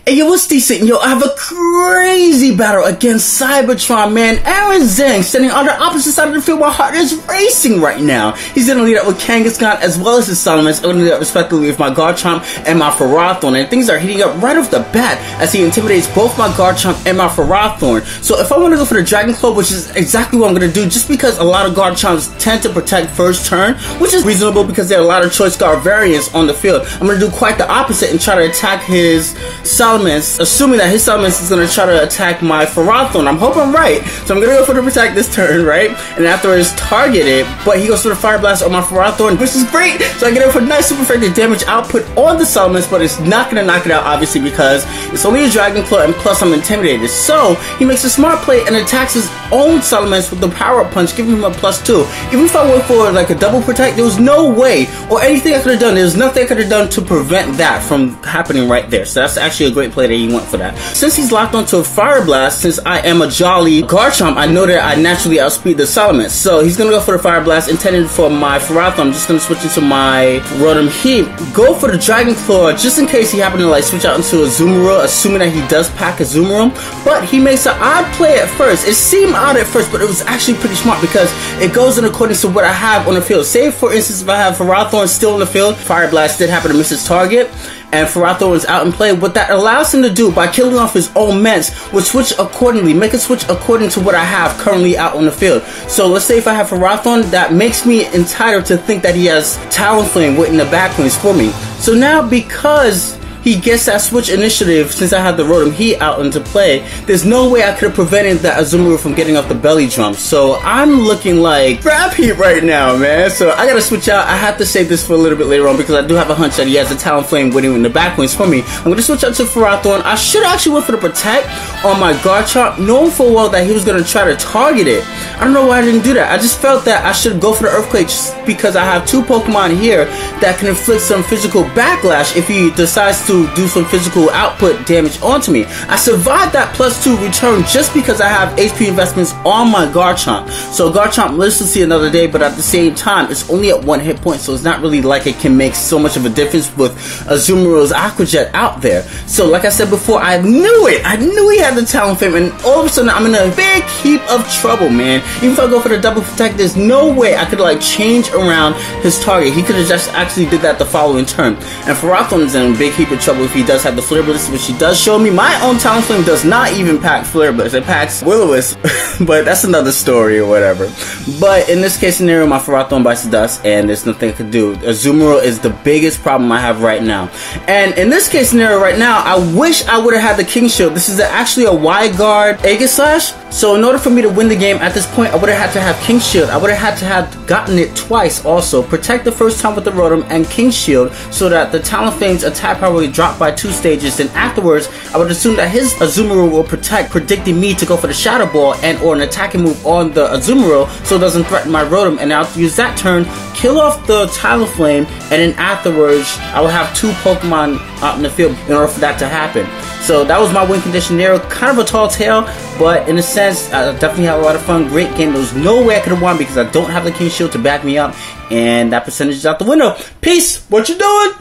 Hey, yo, what's decent? Yo, I have a crazy battle against Cybertron, man. Aaron Zheng standing on the opposite side of the field while Heart is racing right now. He's gonna lead up with Kangaskhan as well as his Solomons. I'm gonna lead up respectively with my Garchomp and my Ferrothorn. And things are heating up right off the bat as he intimidates both my Garchomp and my Ferrothorn. So if I want to go for the Dragon Claw, which is exactly what I'm gonna do, just because a lot of Garchomps tend to protect first turn, which is reasonable because there are a lot of choice guard variants on the field, I'm gonna do quite the opposite and try to attack his Solomons, assuming that his Solomons is going to try to attack my Ferrothorn. I'm hoping I'm right. So I'm going to go for the protect this turn, right? And afterwards target it, but he goes for the Fire Blast on my Ferrothorn, which is great. So I get it for nice super effective damage output on the Solomons, but it's not going to knock it out, obviously, because it's only a Dragon Claw, and plus I'm intimidated. So he makes a smart play and attacks his own Solomons with the Power-Up Punch, giving him a +2. Even if I went for like a double protect, there was no way or anything I could have done. There was nothing I could have done to prevent that from happening right there. So that's actually a great play that he went for that. Since he's locked onto a Fire Blast, since I am a jolly Garchomp, I know that I naturally outspeed the Solomons. So he's gonna go for the Fire Blast intended for my Ferrothorn. I'm just gonna switch into my Rotom Heat. Go for the Dragon Claw just in case he happened to like switch out into a Azumarill, assuming that he does pack a Azumarill. But he makes an odd play at first. It seemed odd at first, but it was actually pretty smart because it goes in accordance to what I have on the field. Say for instance, if I have Ferrothorn still in the field, Fire Blast did happen to miss his target, and Ferrothorn is out in play. What that allows him to do by killing off his own Mets would switch accordingly, make it switch according to what I have currently out on the field. So let's say if I have Ferrothorn, that makes me entitled to think that he has Talonflame waiting in the back lanes for me. So now because he gets that switch initiative, since I have the Rotom Heat out into play, there's no way I could have prevented that Azumarill from getting off the belly drum. So I'm looking like crap heat right now, man. So I gotta switch out. I have to save this for a little bit later on because I do have a hunch that he has a Talonflame waiting in the back wings for me. I'm gonna switch out to Ferrothorn. I should actually went for the protect on my Garchomp, knowing full well that he was gonna try to target it. I don't know why I didn't do that. I just felt that I should go for the Earthquake just because I have two Pokemon here that can inflict some physical backlash if he decides to do some physical output damage onto me. I survived that +2 return just because I have HP investments on my Garchomp. So Garchomp lives to see another day, but at the same time, it's only at 1 hit point, so it's not really like it can make so much of a difference with Azumarill's Aqua Jet out there. So like I said before, I knew it. I knew he had the Talonflame, and all of a sudden, I'm in a big heap of trouble, man. Even if I go for the double protect, there's no way I could like change around his target. He could have just actually did that the following turn. And Ferrothorn is in a big heap of trouble if he does have the Flare Blitz, which he does show me. My own Talonflame does not even pack Flare Blitz. It packs Will-O-Wisp, but that's another story or whatever. But in this case scenario, my Ferrothorn bites the dust, and there's nothing I could do. Azumarill is the biggest problem I have right now. And in this case scenario right now, I wish I would have had the King Shield. This is actually a Y-Guard Aegislash. So in order for me to win the game at this point, I would have had to have King Shield. I would have had to have gotten it twice also. Protect the first time with the Rotom and King Shield so that the Talonflame's attack power would drop by 2 stages. Then afterwards, I would assume that his Azumarill will protect, predicting me to go for the Shadow Ball and or an attacking move on the Azumarill so it doesn't threaten my Rotom. And I'll use that turn, kill off the Talonflame, and then afterwards, I will have 2 Pokemon out in the field in order for that to happen. So that was my win condition there. Kind of a tall tale, but in a sense, I definitely had a lot of fun. Great game. There was no way I could have won because I don't have the King Shield to back me up, and that percentage is out the window. Peace. What you doing?